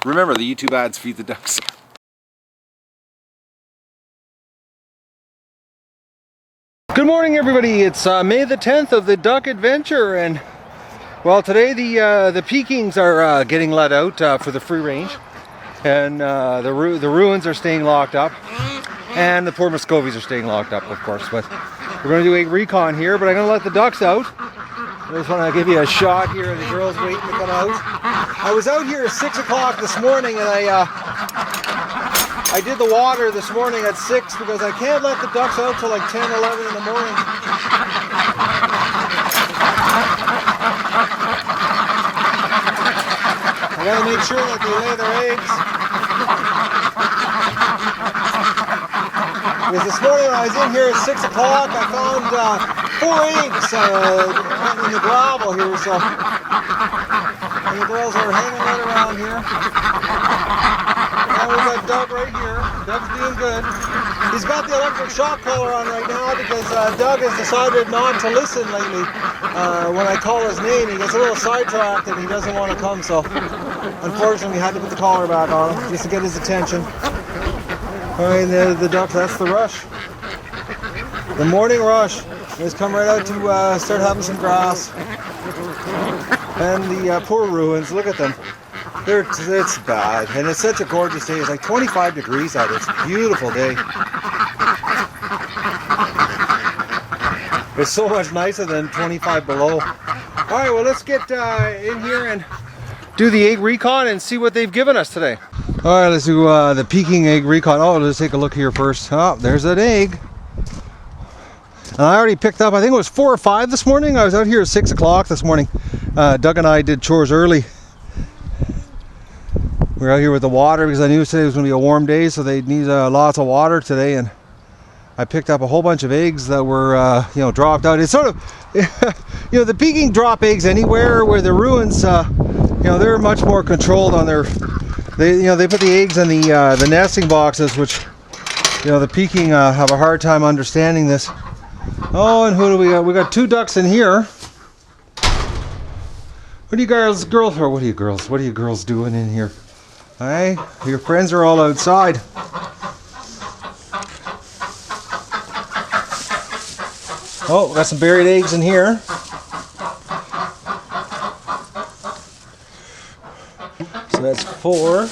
Remember, the YouTube ads feed the ducks. Good morning, everybody. It's May the 10th of the Duck Adventure, and well, today the Pekins are getting let out for the free range, and the Rouens are staying locked up, and the poor Muscovies are staying locked up, of course. But we're going to do a recon here, but I'm going to let the ducks out. I just want to give you a shot here of the girls waiting to come out. I was out here at 6 o'clock this morning, and I did the water this morning at 6 because I can't let the ducks out till like 10, 11 in the morning. I gotta make sure that they lay their eggs. Because this morning when I was in here at 6 o'clock, I found 4 eggs in the gravel here, so and the girls are hanging right around here. Now we've got Doug right here. Doug's doing good. He's got the electric shock collar on right now because Doug has decided not to listen lately. When I call his name, he gets a little sidetracked and he doesn't want to come, so unfortunately we had to put the collar back on him just to get his attention. Alright, the ducks, that's the rush. The morning rush. They just come right out to start having some grass. And the poor Rouens, look at them. It's bad, and it's such a gorgeous day. It's like 25 degrees out. It's a beautiful day. It's so much nicer than 25 below. Alright, well, let's get in here and do the egg recon and see what they've given us today. Alright, let's do the Peking egg recon. Oh, let's take a look here first. Oh, there's that egg. And I already picked up, I think it was 4 or 5 this morning. I was out here at 6 o'clock this morning. Doug and I did chores early. We were out here with the water because I knew today was going to be a warm day, so they need lots of water today. And I picked up a whole bunch of eggs that were, dropped out. It's sort of, the Peking drop eggs anywhere, where the Rouens, they're much more controlled on their. They put the eggs in the nesting boxes, which, the Peking have a hard time understanding this. Oh, and who do we got? We got 2 ducks in here. What are you girls doing in here? Hey, your friends are all outside. Oh, we got some buried eggs in here. So that's 4.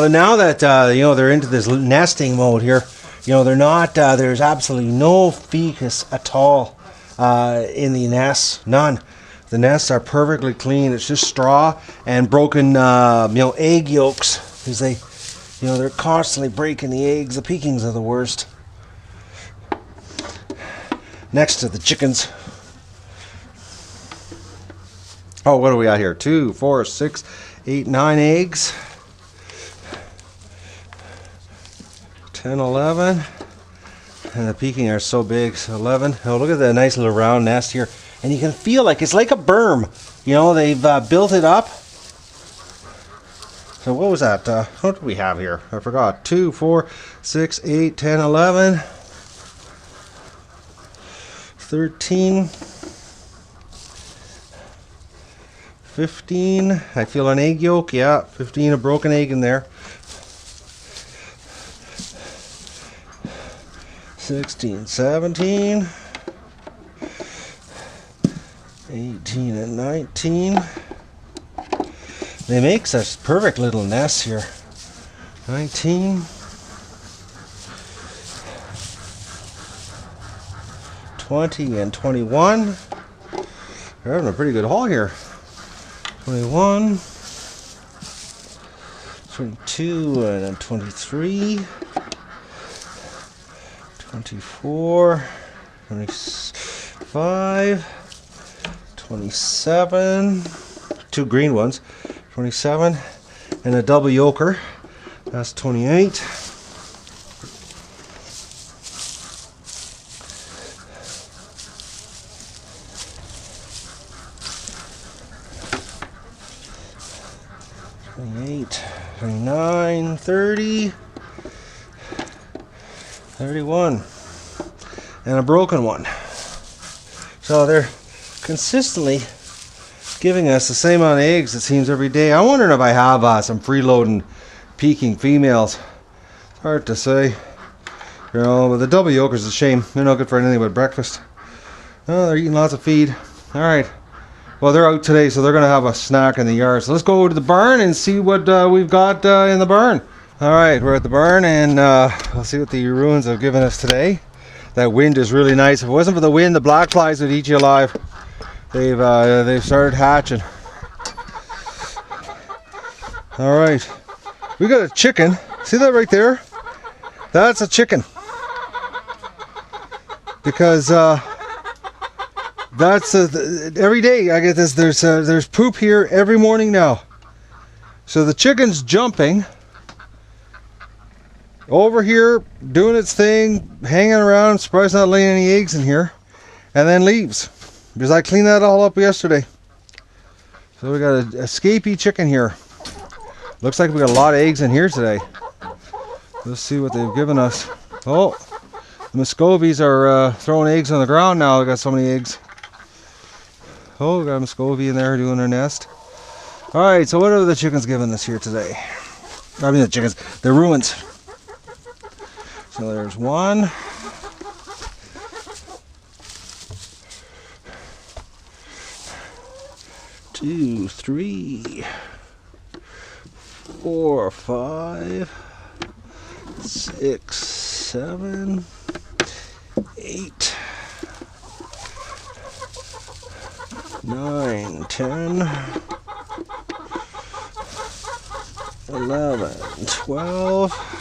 Now that they're into this nesting mode here, they're not. There's absolutely no fecus at all in the nests. None. The nests are perfectly clean. It's just straw and broken, egg yolks, because they're constantly breaking the eggs. The Pekins are the worst. Next to the chickens. Oh, what do we got here? 2, 4, 6, 8, 9 eggs. 10, 11. And the Peking are so big. So 11. Oh, look at that nice little round nest here. And you can feel like it's like a berm. They've built it up. So what was that? What do we have here? I forgot. 2, 4, 6, 8, 10, 11. 13. 15. I feel an egg yolk. Yeah, 15, a broken egg in there. 16, 17. 18 and 19. They make such perfect little nests here. 19. 20 and 21. They're having a pretty good haul here. 21. 22 and 23. 24. 25. 27, 2 green ones, 27, and a double yoker, that's 28. 28, 29, 30, 31, and a broken one. So they're consistently giving us the same amount of eggs, it seems, every day. I'm wondering if I have some freeloading Peking females. It's hard to say. You know, but the double yolkers is a shame. They're not good for anything but breakfast. Oh, they're eating lots of feed. Alright. Well, they're out today, so they're going to have a snack in the yard. So let's go to the barn and see what we've got in the barn. Alright, we're at the barn, and we'll see what the Rouens have given us today. That wind is really nice. If it wasn't for the wind, the black flies would eat you alive. They've started hatching. Alright. We got a chicken. See that right there? That's a chicken. Because that's every day I get this. There's poop here every morning now. So the chicken's jumping over here, doing its thing, hanging around. Surprised not laying any eggs in here, and then leaves because I cleaned that all up yesterday. So we got a escapee chicken here. Looks like we got a lot of eggs in here today. Let's see what they've given us. Oh, the Muscovies are throwing eggs on the ground now. We got so many eggs. Oh, we got a Muscovy in there doing their nest. Alright, so what are the chickens giving us here today? I mean the chickens, the Rouens. So there's 1. 2, 3, 4, 5, 6, 7, 8, 9, 10, 11, 12,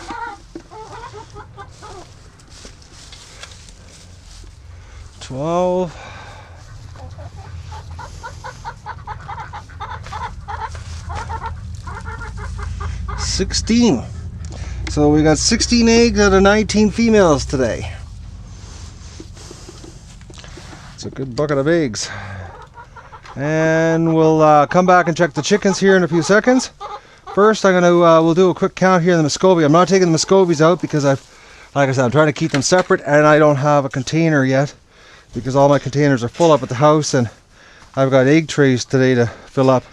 16. So we got 16 eggs out of 19 females today. It's a good bucket of eggs. And we'll come back and check the chickens here in a few seconds. First, we'll do a quick count here in the Muscovy. I'm not taking the Muscovies out because like I said, I'm trying to keep them separate, and I don't have a container yet because all my containers are full up at the house, and I've got egg trays today to fill up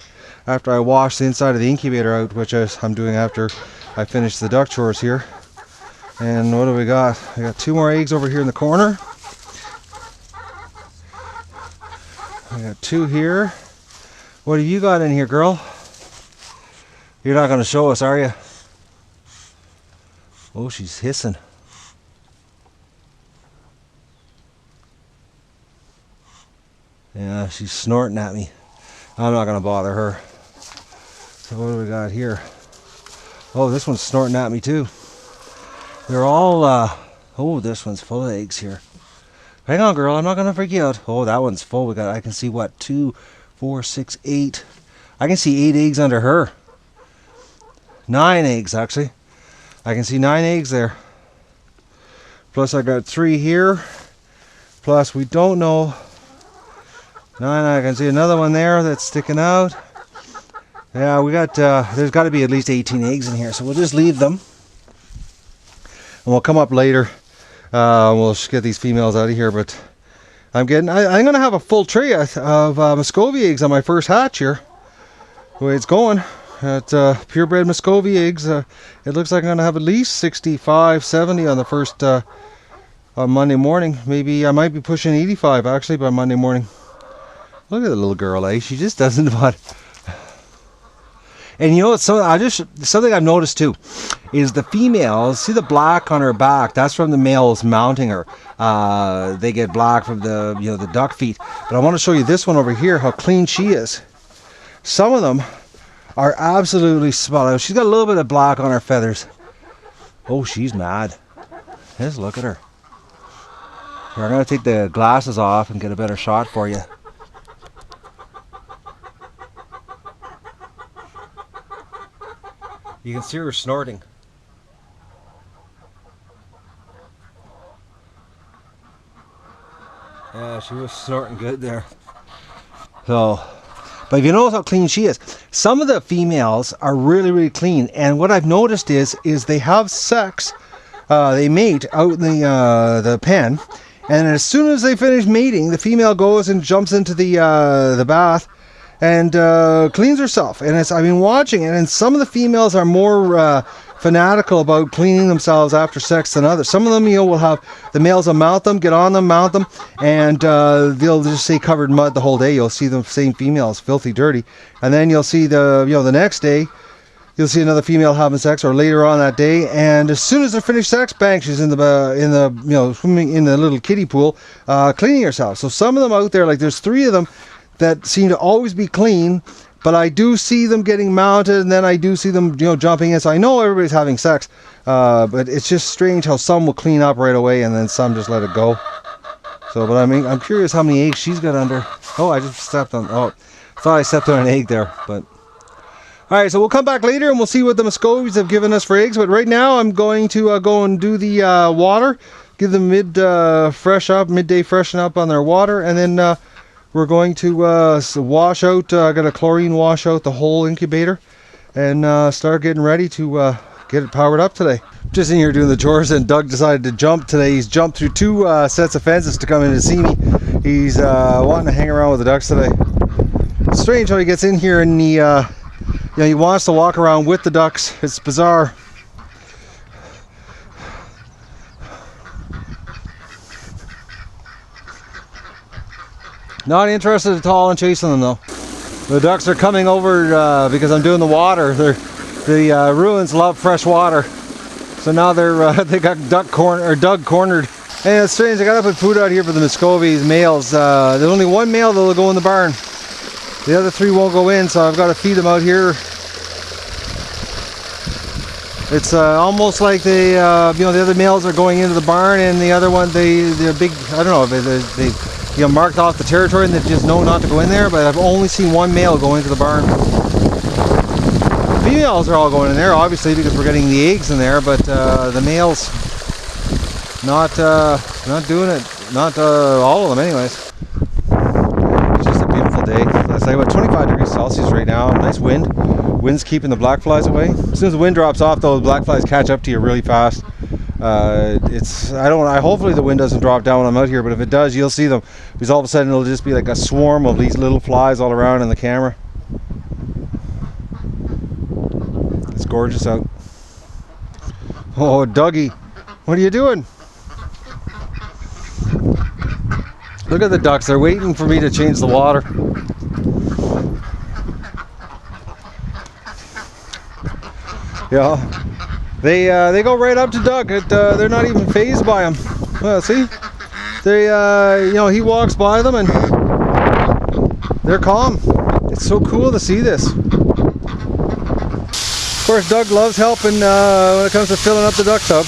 after I wash the inside of the incubator out, which I'm doing after I finish the duck chores here. And what do we got? We got 2 more eggs over here in the corner. I got 2 here. What have you got in here, girl? You're not going to show us, are you? Oh, she's hissing. Yeah, she's snorting at me. I'm not going to bother her. So what do we got here? Oh, this one's snorting at me too. They're all, oh, this one's full of eggs here. Hang on, girl, I'm not going to freak you out. Oh, that one's full. I can see what, 2, 4, 6, 8. I can see 8 eggs under her. 9 eggs, actually. I can see 9 eggs there. Plus I got 3 here. Plus we don't know. 9, I can see another one there that's sticking out. Yeah, we got, there's got to be at least 18 eggs in here, so we'll just leave them. And we'll come up later. We'll just get these females out of here, but I'm going to have a full tray of Muscovy eggs on my first hatch here. The way it's going. At purebred Muscovy eggs, it looks like I'm going to have at least 65, 70 on the first, on Monday morning. Maybe I might be pushing 85 actually by Monday morning. Look at the little girl, eh? She just doesn't want. And you know, something I've noticed too is the females. See the black on her back? That's from the males mounting her. They get black from the duck feet. But I want to show you this one over here, how clean she is. Some of them are absolutely spotless. She's got a little bit of black on her feathers. Oh, she's mad. Just look at her. Here, I'm going to take the glasses off and get a better shot for you. You can see her snorting. Yeah, she was snorting good there. So, but if you notice how clean she is, some of the females are really, really clean. And what I've noticed is they have sex. They mate out in the pen, and as soon as they finish mating, the female goes and jumps into the bath and cleans herself. And I've been watching it, and some of the females are more fanatical about cleaning themselves after sex than others. Some of them, will have the males will mount them, get on them, mount them, and they'll just stay covered in mud the whole day. You'll see the same females filthy dirty, and then you'll see the next day you'll see another female having sex, or later on that day, and as soon as they're finished sex, bang, she's in the swimming in the little kiddie pool, cleaning herself. So some of them out there, like there's 3 of them that seem to always be clean, but I do see them getting mounted, and then I do see them jumping in. So I know everybody's having sex, but it's just strange how some will clean up right away and then some just let it go. So, but I'm curious how many eggs she's got under. Oh, I just stepped on. Oh, thought I stepped on an egg there, but. Alright, so we'll come back later and we'll see what the Muscovies have given us for eggs. But right now I'm going to go and do the water. Give them midday freshen up on their water. And then we're going to wash out, got a chlorine wash out the whole incubator. And start getting ready to get it powered up today. Just in here doing the chores, and Doug decided to jump today. He's jumped through 2 sets of fences to come in to see me. He's wanting to hang around with the ducks today. It's strange how he gets in here and he wants to walk around with the ducks. It's bizarre. Not interested at all in chasing them though. The ducks are coming over because I'm doing the water. The Rouens love fresh water, so now they got Doug cornered. And it's strange. I gotta put food out here for the Muscovies males. There's only 1 male that'll go in the barn. The other 3 won't go in, so I've got to feed them out here. It's almost like the other males are going into the barn, and the other one, they're big. I don't know, they marked off the territory and they just know not to go in there. But I've only seen 1 male go into the barn. The females are all going in there, obviously, because we're getting the eggs in there. But the males, not doing it. Not all of them, anyways. Day. It's like about 25 degrees Celsius right now. Nice wind. Wind's keeping the black flies away. As soon as the wind drops off, though, the black flies catch up to you really fast. Hopefully the wind doesn't drop down when I'm out here, but if it does, you'll see them, because all of a sudden it'll just be like a swarm of these little flies all around in the camera. It's gorgeous out. Oh, Dougie, what are you doing? Look at the ducks. They're waiting for me to change the water. Yeah, they go right up to Doug. They're not even phased by him. Well, see, he walks by them and they're calm. It's so cool to see this. Of course, Doug loves helping when it comes to filling up the duck tub.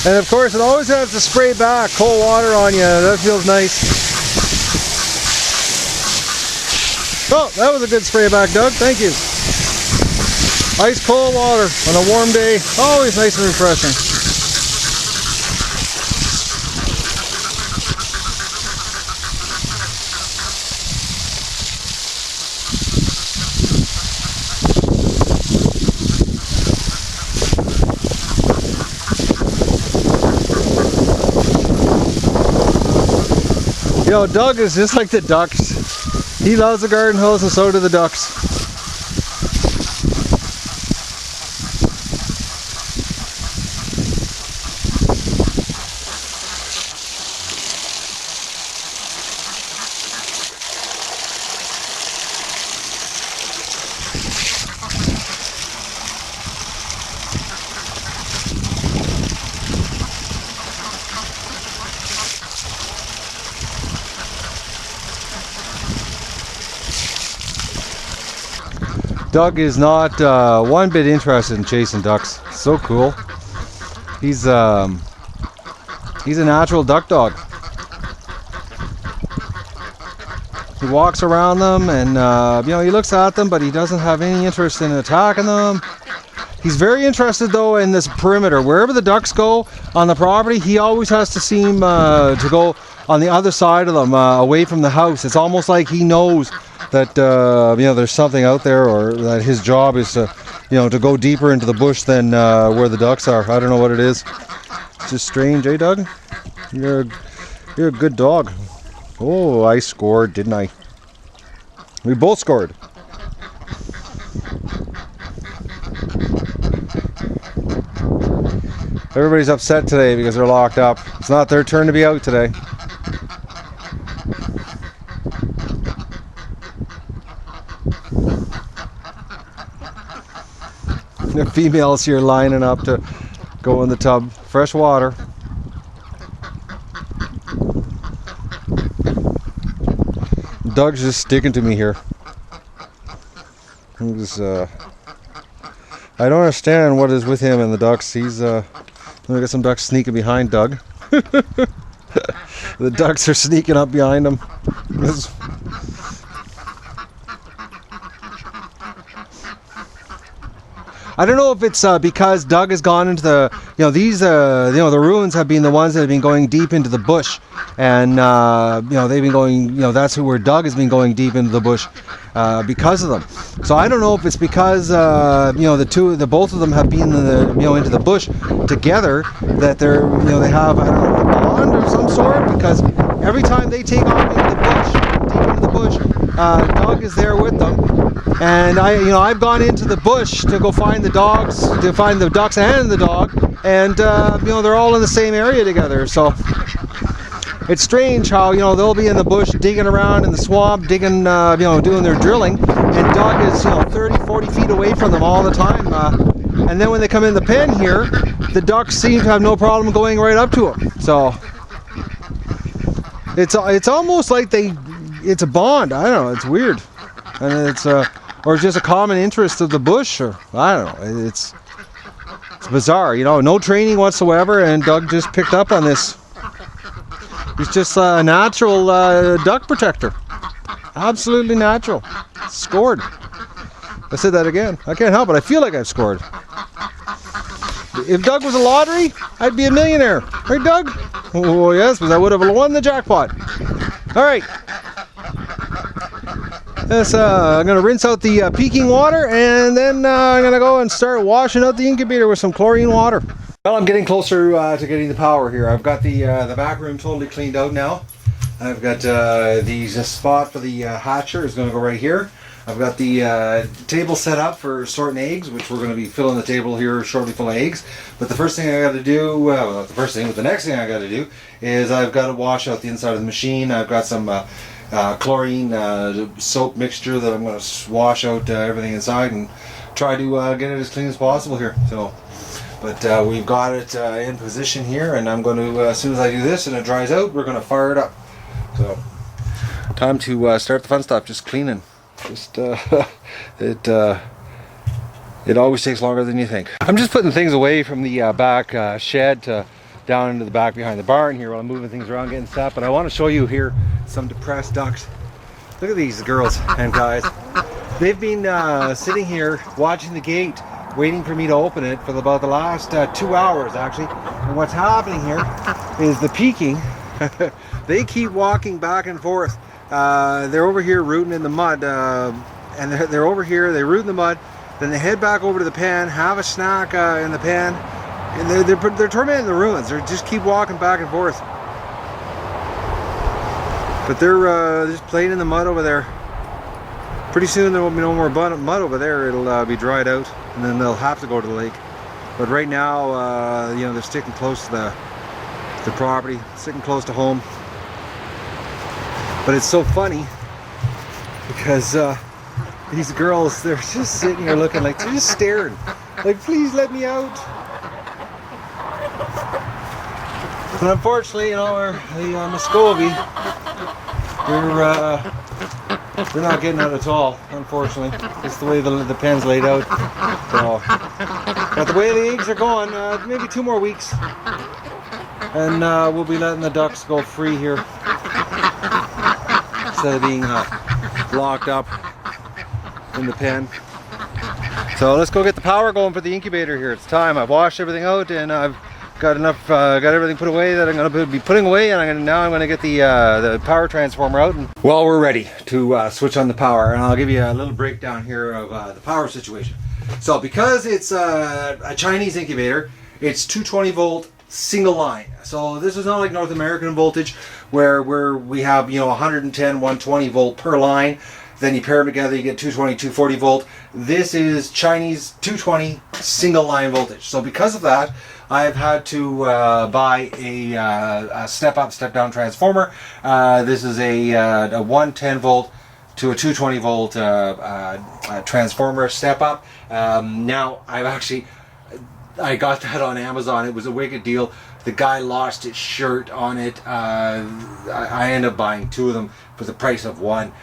And of course, it always has to spray back cold water on you. That feels nice. Oh, that was a good spray back, Doug. Thank you. Ice cold water on a warm day. Always nice and refreshing. Doug is just like the ducks. He loves the garden hose, and so do the ducks. Doug is not one bit interested in chasing ducks. So cool. He's a natural duck dog. He walks around them and he looks at them, but he doesn't have any interest in attacking them. He's very interested though in this perimeter. Wherever the ducks go on the property, he always has to seem to go on the other side of them, away from the house. It's almost like he knows that there's something out there, or that his job is to you know, to go deeper into the bush than where the ducks are. I don't know what it is. It's just strange, eh, Doug? You're a good dog. Oh, I scored, didn't I? We both scored. Everybody's upset today because they're locked up. It's not their turn to be out today. The females here lining up to go in the tub. Fresh water. Doug's just sticking to me here. I don't understand what is with him and the ducks. He's we got some ducks sneaking behind Doug. The ducks are sneaking up behind him. I don't know if it's because Doug has gone into the, you know, these, you know, the Rouens have been the ones that have been going deep into the bush, and you know, they've been going, you know, that's where Doug has been going deep into the bush because of them. So I don't know if it's because you know, both of them have been in the, you know, into the bush together, that they're, you know, they have, I don't know, a bond of some sort, because every time they take off into the bush, deep into the bush, Doug is there with them. And I've gone into the bush to go find the dogs, to find the ducks and the dog, and you know, they're all in the same area together. So it's strange how, you know, they'll be in the bush digging around in the swamp, digging, you know, doing their drilling, and Doug is, you know, 30, 40 feet away from them all the time. And then when they come in the pen here, the ducks seem to have no problem going right up to them. So it's almost like it's a bond. I don't know. It's weird, and it's or just a common interest of the bush, or I don't know. It's bizarre, you know. No training whatsoever, and Doug just picked up on this. He's just a natural duck protector. Absolutely natural. Scored. I said that again. I can't help it. I feel like I've scored. If Doug was a lottery, I'd be a millionaire. Right, Doug? Oh, yes, because I would have won the jackpot. All right. I'm going to rinse out the Pekin water, and then I'm going to go and start washing out the incubator with some chlorine water. Well, I'm getting closer to getting the power here. I've got the back room totally cleaned out now. I've got the spot for the hatcher is going to go right here. I've got the table set up for sorting eggs, which we're going to be filling the table here shortly full of eggs. But the first thing I got to do, well, not the first thing, but the next thing I got to do is I've got to wash out the inside of the machine. I've got some chlorine soap mixture that I'm going to wash out everything inside and try to get it as clean as possible here. So, but we've got it in position here, and I'm going to, as soon as I do this and it dries out, we're going to fire it up. So, time to start the fun stuff, just cleaning. Just it always takes longer than you think. I'm just putting things away from the back shed to down into the back behind the barn here while I'm moving things around, getting set. But I want to show you here some depressed ducks. Look at these girls and guys. They've been sitting here watching the gate, waiting for me to open it for about the last 2 hours actually. And what's happening here is the Pekin. They keep walking back and forth. They're over here rooting in the mud, and they're over here, they root in the mud, then they head back over to the pen, have a snack in the pen, and they're tormenting the Rouens. They just keep walking back and forth. But they're just playing in the mud over there. Pretty soon there won't be no more mud over there. It'll be dried out, and then they'll have to go to the lake. But right now, you know, they're sticking close to the property, sticking close to home. But it's so funny because these girls, they're just sitting here looking like, they're just staring. Like, please let me out. And unfortunately, you know, the Muscovy, they're not getting out at all, unfortunately. It's the way the pen's laid out. So, but the way the eggs are going, maybe 2 more weeks. And we'll be letting the ducks go free here, instead of being locked up in the pen. So let's go get the power going for the incubator here. It's time. I've washed everything out, and I've got enough, got everything put away that I'm going to be putting away, and now I'm going to get the power transformer out. And well, we're ready to switch on the power, and I'll give you a little breakdown here of the power situation. So because it's a Chinese incubator, it's 220 volt single line. So this is not like North American voltage where we have, you know, 110, 120 volt per line. Then you pair them together, you get 220, 240 volt. This is Chinese 220 single line voltage. So because of that, I've had to buy a step up, step down transformer. This is a 110 volt to a 220 volt transformer step up. Now I got that on Amazon. It was a wicked deal. The guy lost his shirt on it. I ended up buying two of them for the price of one,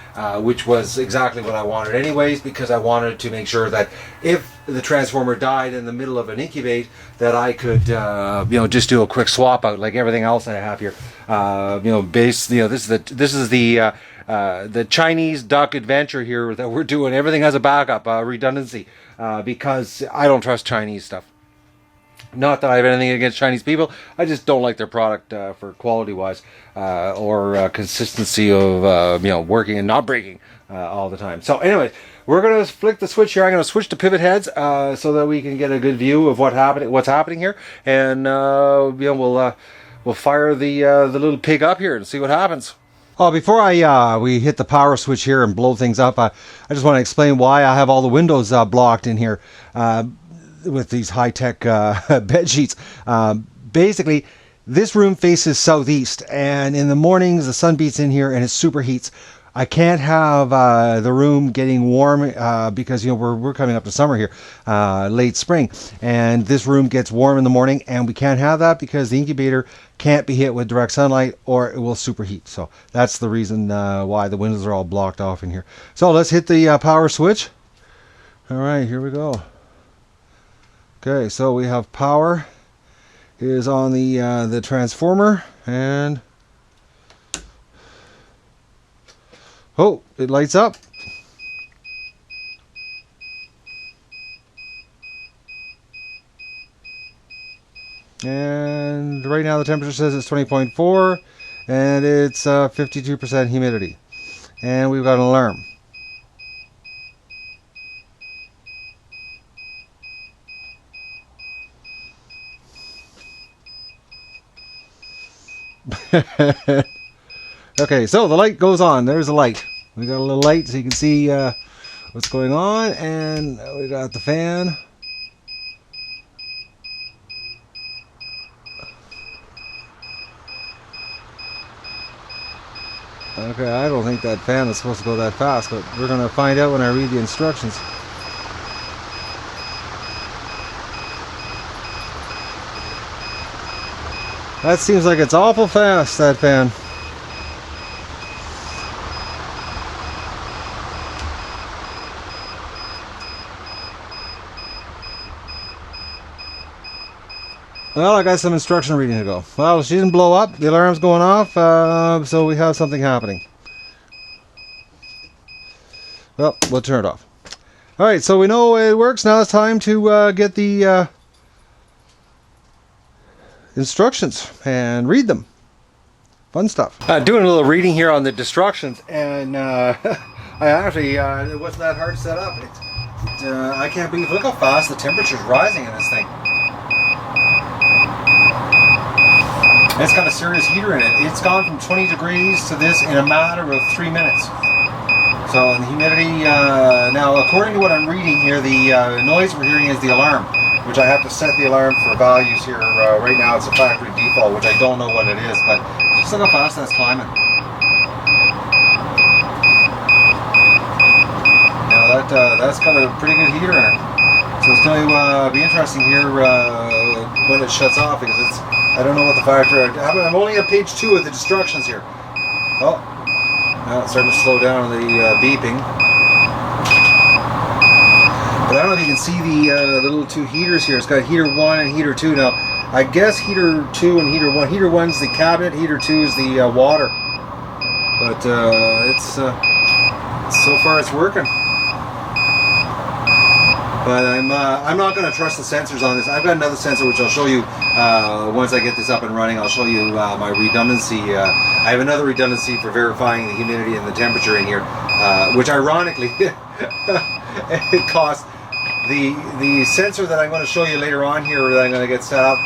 which was exactly what I wanted anyways, because I wanted to make sure that if the transformer died in the middle of an incubate, that I could you know, just do a quick swap out like everything else I have here. You know, this is the Chinese duck adventure here that we're doing. Everything has a backup, redundancy, because I don't trust Chinese stuff. Not that I have anything against Chinese people, I just don't like their product for quality wise, or consistency of you know, working and not breaking all the time. So anyway, we're going to flick the switch here. I'm going to switch to pivot heads so that we can get a good view of what's happening here, and you know, we'll fire the little pig up here and see what happens. Oh, before we hit the power switch here and blow things up, I just want to explain why I have all the windows blocked in here with these high-tech bed sheets. Basically, this room faces southeast, and in the mornings the sun beats in here and it super heats. I can't have the room getting warm because, you know, we're coming up to summer here, late spring, and this room gets warm in the morning, and we can't have that because the incubator can't be hit with direct sunlight or it will superheat. So that's the reason why the windows are all blocked off in here. So let's hit the power switch. All right, here we go. Okay, so we have power is on the transformer, and oh, it lights up. And right now the temperature says it's 20.4 and it's 52% humidity. And we've got an alarm. Okay, so the light goes on. There's the light. We got a little light so you can see what's going on, and we got the fan. Okay, I don't think that fan is supposed to go that fast, but we're going to find out when I read the instructions. That seems like it's awful fast, that fan. Well, I got some instruction reading to go. Well, she didn't blow up. The alarm's going off, so we have something happening. Well, we'll turn it off. Alright, so we know it works. Now it's time to get the instructions and read them. Fun stuff. Doing a little reading here on the instructions, and I actually, it wasn't that hard to set up. I can't believe, look how fast the temperature's rising in this thing. It's got a serious heater in it. It's gone from 20 degrees to this in a matter of 3 minutes. So the humidity, now according to what I'm reading here, the noise we're hearing is the alarm, which I have to set the alarm for values here. Right now it's a factory default, which I don't know what it is, but just look how fast that's climbing. Now that's got a pretty good heater in it. So it's going to be interesting here when it shuts off, because I don't know what the factor. I'm only at page 2 of the instructions here. Oh, now it's starting to slow down the beeping. But I don't know if you can see the little two heaters here. It's got heater 1 and heater 2. Now, I guess heater 2 and heater 1. Heater 1's the cabinet. Heater 2 is the water. But it's so far it's working. But I'm not going to trust the sensors on this. I've got another sensor which I'll show you once I get this up and running. I'll show you my redundancy. I have another redundancy for verifying the humidity and the temperature in here, which ironically it costs the sensor that I'm going to show you later on here that I'm going to get set up,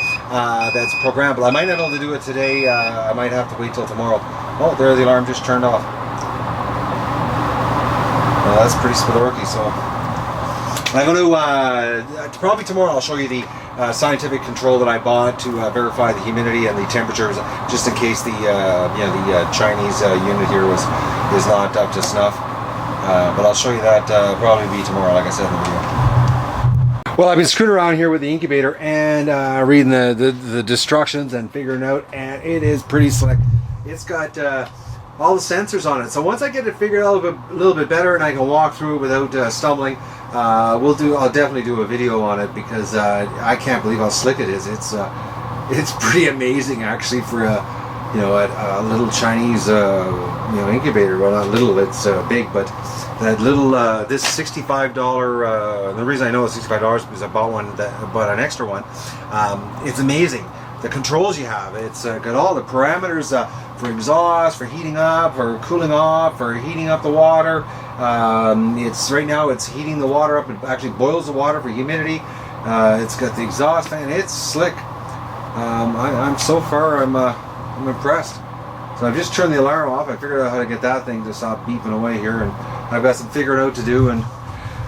that's programmable. I might not be able to do it today. I might have to wait till tomorrow. Oh, there the alarm just turned off. Well, that's pretty spilorky. So I'm going to probably tomorrow I'll show you the scientific control that I bought to verify the humidity and the temperatures, just in case the Chinese unit here is not up to snuff. But I'll show you that probably be tomorrow, like I said in the video. Well, I've been screwing around here with the incubator and reading the instructions and figuring it out, and it is pretty slick. It's got all the sensors on it. So once I get it figured out a little bit better and I can walk through it without stumbling, I'll definitely do a video on it, because I can't believe how slick it is. It's pretty amazing actually for a little Chinese incubator. Well, not little, it's big, but that little this $65. The reason I know it's $65 is because I bought an extra one. It's amazing. The controls you have. It's got all the parameters for exhaust, for heating up, for cooling off, for heating up the water. Right now it's heating the water up. It actually boils the water for humidity. It's got the exhaust fan. It's slick. I'm so far I'm impressed. So I've just turned the alarm off. I figured out how to get that thing to stop beeping away here, and I've got some figuring out to do. And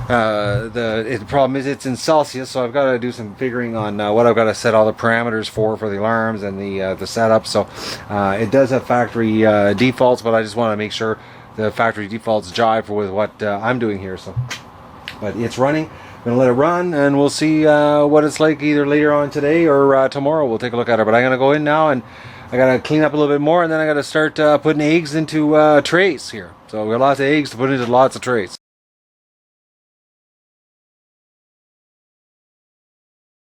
the problem is it's in Celsius, so I've got to do some figuring on what I've got to set all the parameters for the alarms and the setup. So it does have factory defaults, but I just want to make sure the factory defaults jive with what I'm doing here. So, but it's running. I'm gonna let it run, and we'll see what it's like either later on today or tomorrow. We'll take a look at it. But I'm gonna go in now, and I gotta clean up a little bit more, and then I gotta start putting eggs into trays here. So we got lots of eggs to put into lots of trays.